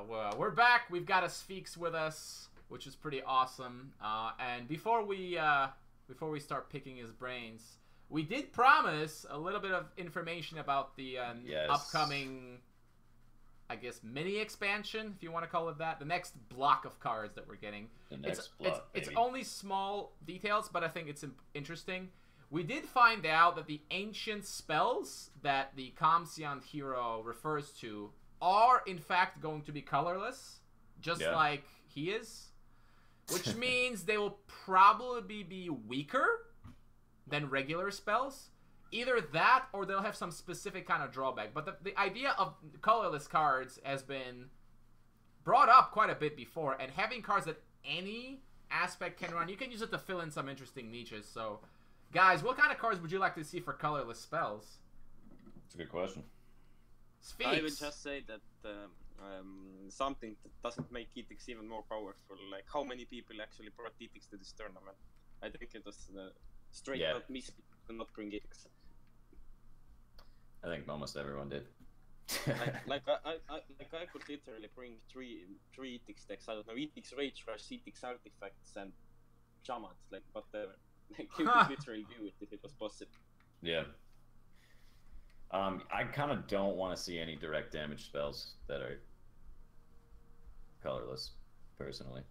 we're back. We've got a Sphex with us, which is pretty awesome. And before we start picking his brains, we did promise a little bit of information about the upcoming, I guess, mini expansion, if you want to call it that. The next block of cards that we're getting. It's only small details, but I think it's interesting. We did find out that the ancient spells that the Kamsiant hero refers to are, in fact, going to be colorless, just like he is. Which means they will probably be weaker than regular spells. Either that, or they'll have some specific kind of drawback. But the idea of colorless cards has been brought up quite a bit before, and having cards that any aspect can run, you can use it to fill in some interesting niches. So, guys, what kind of cards would you like to see for colorless spells? That's a good question. Sphex. I would just say that something that doesn't make Ethics even more powerful, like how many people actually brought Ethics to this tournament. I think it was straight out miss to not bring Ethics. I think almost everyone did. I could literally bring three Ethics decks. I don't know, Ethics Rage Rush, Ethics Artifacts, and Shamans, like whatever. Like you could literally do it if it was possible. Yeah. I kind of don't want to see any direct damage spells that are colorless, personally.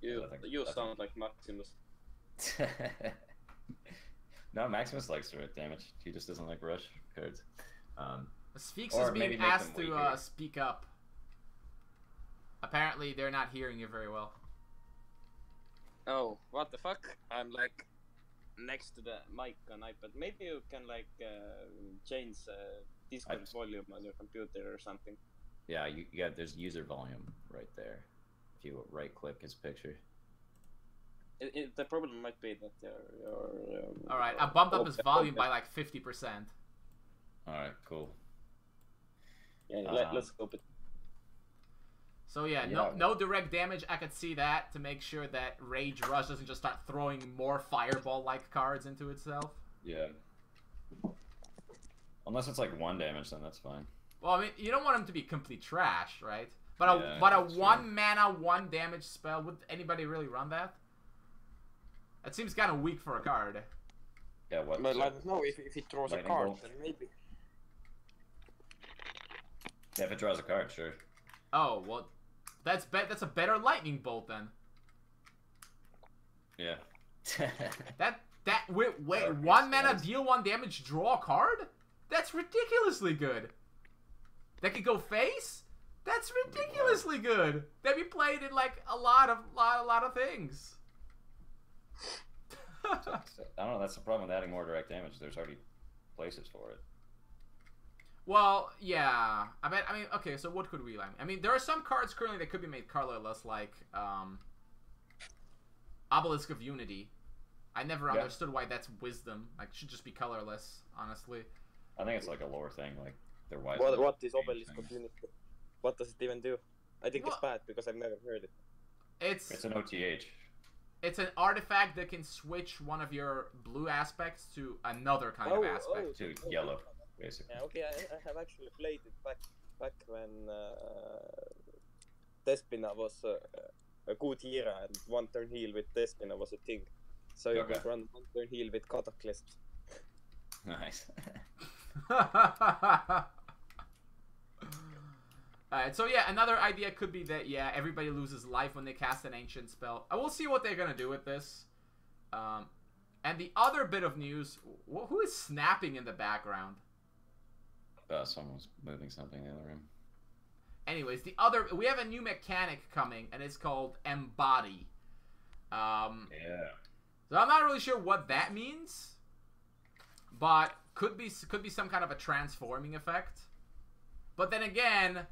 You sound like Maximus. No, Maximus likes direct damage. He just doesn't like rush cards. Sphex is being asked to speak up. Apparently, they're not hearing you very well. Oh, what the fuck? I'm like next to the mic on iPad. Maybe you can like change Discord volume on your computer or something. Yeah, there's user volume right there. If you right click his picture. The problem might be that your all right, I bumped up his volume by like 50%. All right, cool. Yeah, let's hope it. So yeah, no direct damage. I could see that to make sure that Rage Rush doesn't just start throwing more Fireball-like cards into itself. Yeah. Unless it's like 1 damage, then that's fine. Well, I mean, you don't want him to be complete trash, right? But a 1 mana, 1 damage spell, would anybody really run that? That seems kind of weak for a card. Yeah, what? But I don't know if it draws a card, then maybe. Yeah, if it draws a card, sure. Oh well, that's a better lightning bolt then. Yeah. Wait, 1 mana, deal 1 damage, draw a card? That's ridiculously good. That could go face? That's ridiculously good. That be played in like a lot of things. I don't know, that's the problem with adding more direct damage. There's already places for it. Well, yeah. I mean, okay, so what could we like? I mean, there are some cards currently that could be made colorless, like Obelisk of Unity. I never understood why that's wisdom. Like, it should just be colorless, honestly. I think it's like a lore thing, like they're wise. What is Obelisk of Unity? What does it even do? I think it's bad because I've never heard it. It's an OTH. It's an artifact that can switch one of your blue aspects to another kind of aspect. To yellow, basically. Yeah, okay, I have actually played it back when Despina was a good hero and 1 turn heal with Despina was a thing. So you could run 1 turn heal with Cataclysm. Nice. Alright, so yeah, another idea could be that, everybody loses life when they cast an ancient spell. I will see what they're gonna do with this. And the other bit of news, who is snapping in the background? Someone's moving something in the other room. Anyways, we have a new mechanic coming, and it's called Embody. Yeah. So I'm not really sure what that means, but could be some kind of a transforming effect. But then again,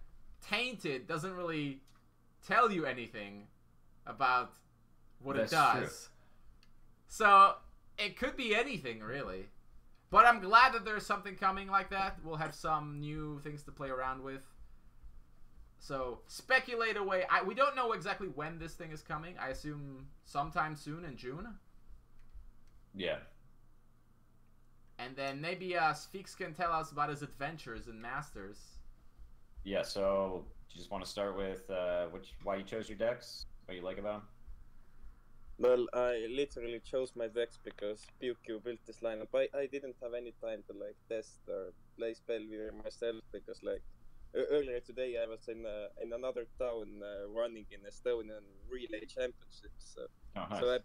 Tainted doesn't really tell you anything about what it does. True. So it could be anything, really. But I'm glad that there's something coming like that. We'll have some new things to play around with. So speculate away. We don't know exactly when this thing is coming. I assume sometime soon in June. Yeah. And then maybe Sphex can tell us about his adventures in Masters. Yeah, so you just want to start with why you chose your decks? What you like about them? Well, I literally chose my decks because PewQ built this lineup. I didn't have any time to like test or play Spellweaver myself because like earlier today I was in another town running in Estonian relay championships. Nice. So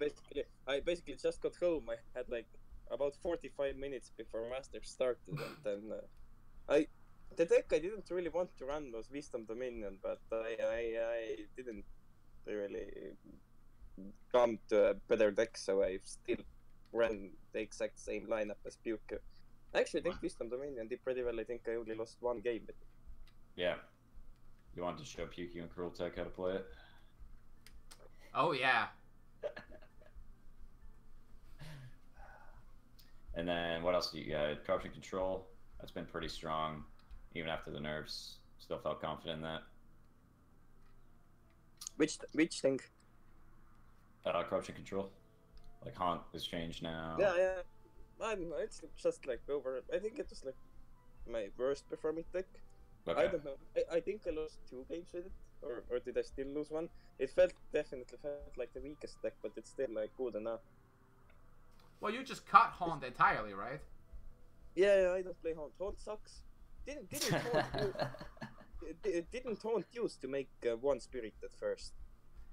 I basically just got home. I had like about 45 minutes before Masters started, and then the deck I didn't really want to run was Wisdom Dominion, but I didn't really come to a better deck, so I still ran the exact same lineup as PewQ. Actually, I think Wisdom Dominion did pretty well. I think I only lost one game with it. Yeah. You want to show PewQ and Cruel Tech how to play it? Oh, yeah. And then what else do you got? Corruption Control. That's been pretty strong. Even after the nerfs. Still felt confident in that. Which thing? Corruption Control. Like Haunt has changed now. Yeah. I don't know. It's just like over. I think it was like my worst performing deck. Okay. I don't know. I think I lost 2 games with it, or did I still lose one? It definitely felt like the weakest deck, but it's still like good enough. Well, you just cut Haunt entirely, right? Yeah, I don't play Haunt. Haunt sucks. Didn't Haunt use to make one spirit at first?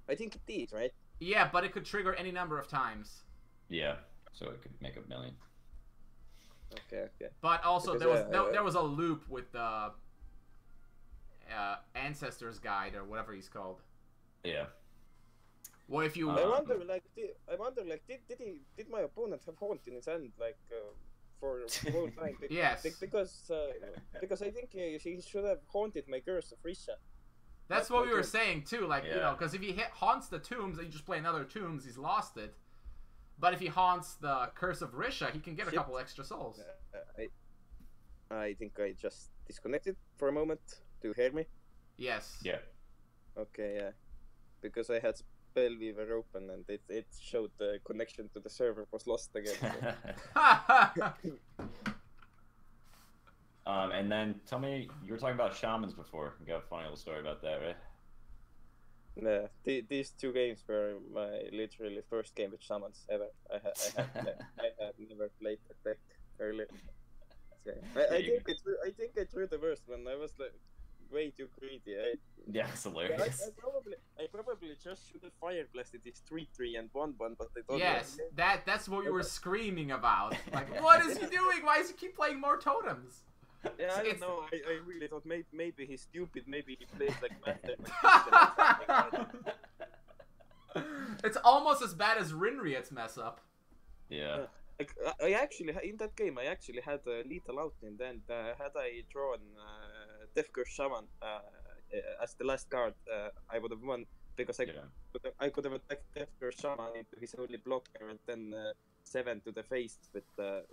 I think it did, right? Yeah, but it could trigger any number of times. Yeah, so it could make 1,000,000. Okay. But also Because, there was a loop with the Ancestors Guide or whatever he's called. Yeah. What if you? I wonder, did my opponent have Haunt in his hand for the whole time? Yes. Because I think he should have haunted my Curse of Risha. That's what we were saying too, like, Yeah. you know, because if he haunts the tombs and you just play another tombs, he's lost it. But if he haunts the Curse of Risha, he can get a couple extra souls. I think I just disconnected for a moment. Do you hear me? Yes. Yeah. Okay, yeah. Because I had Spellweaver open and it showed the connection to the server was lost again. And then tell me, you were talking about shamans before. You got a funny little story about that, right? Yeah, these 2 games were my literally first game with shamans ever. I had never played that deck earlier. So, I think I threw the worst one. I was like way too greedy. Yeah, it's hilarious. I probably just should have fire blasted this 3/3 and 1/1, but I thought. Yes, that's what we were screaming about. Like, what is he doing? Why does he keep playing more totems? Yeah, I don't know. I really thought maybe he's stupid. Maybe he plays like master. It's almost as bad as Rinriet's mess up. Yeah. Like, I actually in that game I actually had lethal out in the end. Had I drawn Death Curse Shaman as the last card, I would have won because I could have attacked Death Curse Shaman into his only blocker and then 7 to the face with the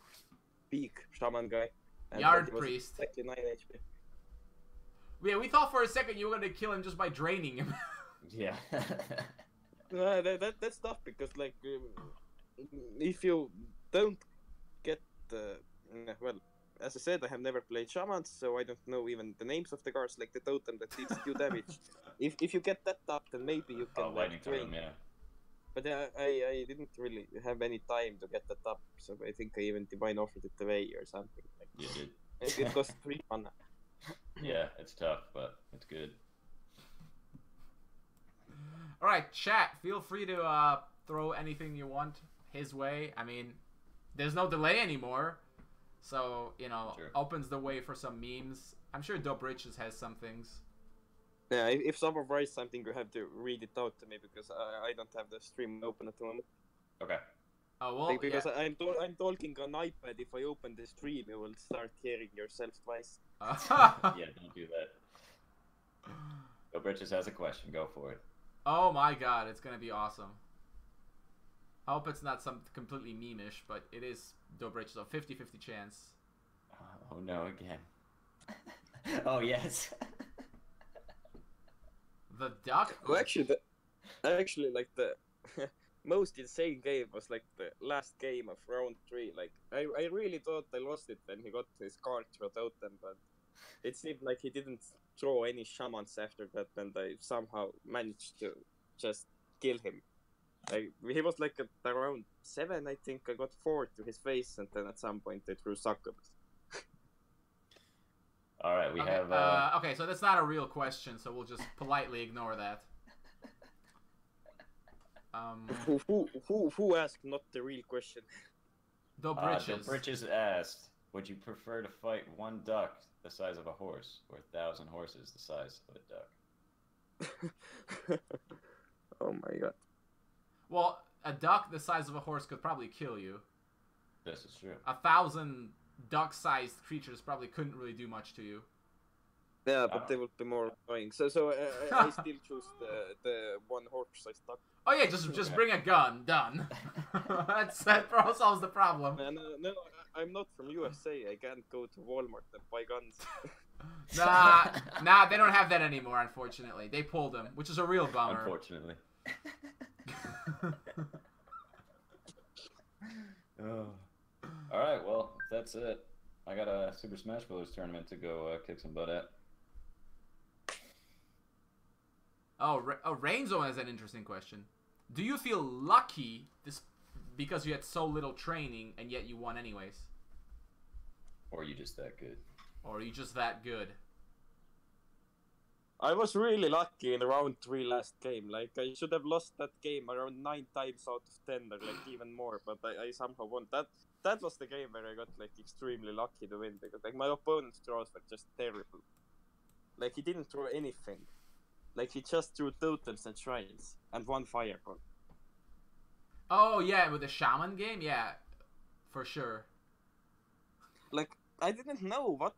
big Shaman guy. And Yard Priest. Exactly 9 HP. Yeah, we thought for a second you were gonna kill him just by draining him. Yeah. No, that's tough because like if you don't get well, as I said, I have never played shamans, so I don't know even the names of the cards, like the totem that deals 2 damage. If you get that up, then maybe you can lightning train. totem, yeah. But I didn't really have any time to get that up, so I think I even divine offered it away or something. Like, You did. it cost 3 mana. Yeah, it's tough, but it's good. All right, chat. Feel free to throw anything you want his way. I mean, there's no delay anymore, so you know, Sure. opens the way for some memes. I'm sure Dope Riches has some things. Yeah, if someone writes something, you have to read it out to me because I don't have the stream open at the moment. Okay. Oh well, Like, because yeah. I'm talking on iPad. If I open the stream, you will start hearing yourself twice. Yeah, don't do that. Go Bridges has a question. Go for it. Oh my god, it's gonna be awesome. I hope it's not some completely meme-ish, but it is Dope Riches, so 50-50 chance. Oh no, again. Oh yes. The duck. Well, actually, like the most insane game was like the last game of round 3. Like I really thought I lost it when he got his card through totem, but it seemed like he didn't throw any shamans after that, and I somehow managed to just kill him. He was like at around 7, I think. I got 4 to his face, and then at some point I threw succubus. All right, we okay, have. Okay, so that's not a real question, so we'll just politely ignore that. Who asked not the real question? Britches asked, would you prefer to fight one duck the size of a horse, or 1,000 horses the size of a duck? Oh my god. Well, a duck the size of a horse could probably kill you. This is true. 1,000 duck-sized creatures probably couldn't really do much to you. Yeah, but they would be more annoying. So I still choose the one horse-sized duck. Oh yeah, just bring a gun. Done. That solves the problem. No, I'm not from USA. I can't go to Walmart and buy guns. Nah, they don't have that anymore, unfortunately. They pulled them, which is a real bummer. Unfortunately. Oh. All right, well, that's it. I got a Super Smash Bros. Tournament to go kick some butt at. Oh, Rainzone has an interesting question. Do you feel lucky because you had so little training and yet you won anyways? Or are you just that good? Or are you just that good? I was really lucky in round 3 last game. Like, I should have lost that game around 9 times out of 10, or like even more, but I somehow won. That was the game where I got like extremely lucky to win, because like my opponent's throws were just terrible. Like, he didn't throw anything. Like, he just threw totals and shrines and 1 fireball. Oh yeah, with the shaman game, yeah, for sure. Like, I didn't know what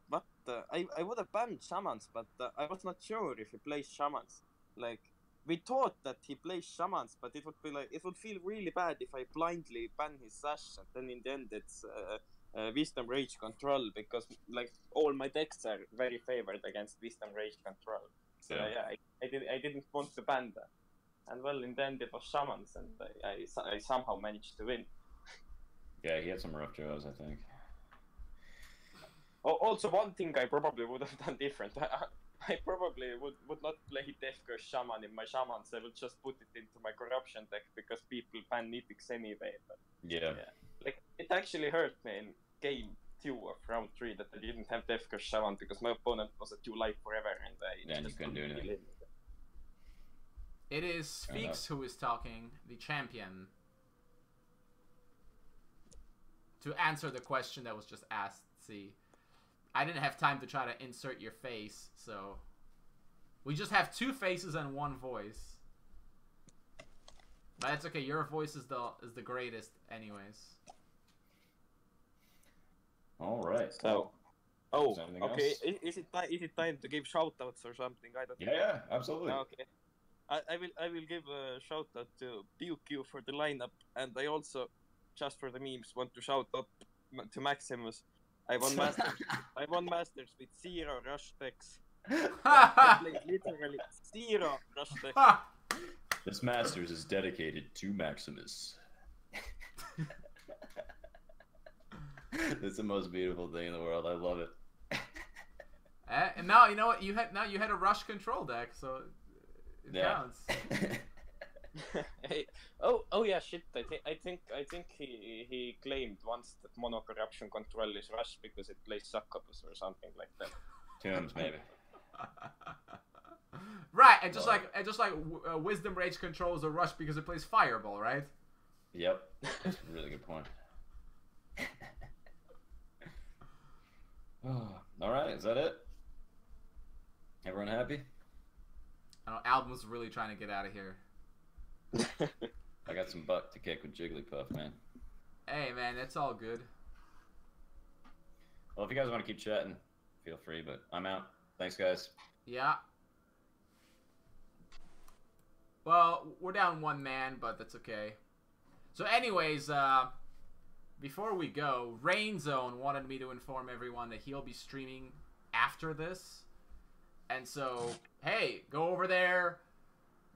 I would have banned shamans, but I was not sure if he plays shamans. Like, we thought that he plays shamans, but it would feel really bad if I blindly ban his sash, and then in the end it's Wisdom Rage Control, because like all my decks are very favored against Wisdom Rage Control. So yeah, I didn't want to ban that, and well, in the end it was shamans, and I somehow managed to win. Yeah, he had some rough draws, I think. Also, one thing I probably would have done different. I probably would not play Death Curse Shaman in my Shamans. I would just put it into my Corruption deck, because people ban Mythics anyway. But yeah. Like, it actually hurt me in game 2 of round 3 that I didn't have Death Curse Shaman, because my opponent was at 2 life forever, and I just couldn't do anything. It is Spheaks who is talking, the champion. To answer the question that was just asked, see. I didn't have time to try to insert your face, so we just have 2 faces and 1 voice. But it's okay. Your voice is the greatest, anyways. All right. So, okay. Is it time to give shoutouts or something? I don't know. Yeah, absolutely. Okay. I will give a shout out to BQ for the lineup, and I also, just for the memes, want to shout out to Maximus. I won Masters with 0 rush decks. I played literally 0 rush decks. This Masters is dedicated to Maximus. It's the most beautiful thing in the world. I love it. And now you know what you had a rush control deck, so it counts. Hey, oh yeah, shit. I think he claimed once that mono corruption control is rush because it plays succubus or something like that. Tombs, maybe. Right, and just like Wisdom Rage controls a rush because it plays Fireball, right? Yep, that's a really good point. All right, is that it? Everyone happy? I know Album's really trying to get out of here. I got some butt to kick with Jigglypuff, man. Hey, man, it's all good. Well, if you guys want to keep chatting, feel free, but I'm out. Thanks, guys. Yeah. Well, we're down 1 man, but that's okay. So anyways, before we go, Rainzone wanted me to inform everyone that he'll be streaming after this. And so, hey, go over there,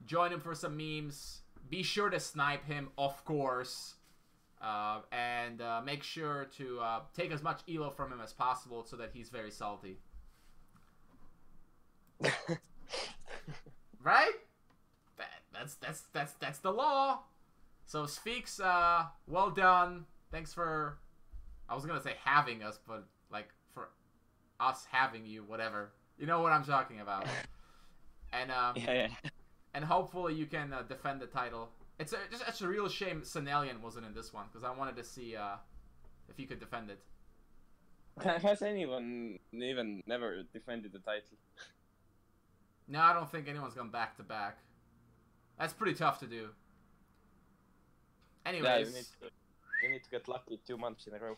join him for some memes. Be sure to snipe him, of course. And make sure to take as much elo from him as possible so that he's very salty. Right? That's the law. So Sphex, well done. Thanks for, I was gonna say having us, but like for us having you, whatever. You know what I'm talking about. And yeah. And hopefully you can defend the title. It's a real shame Senalian wasn't in this one because I wanted to see if you could defend it. Has anyone even never defended the title? No, I don't think anyone's gone back to back. That's pretty tough to do. Anyways, Yeah, you need to get lucky 2 months in a row.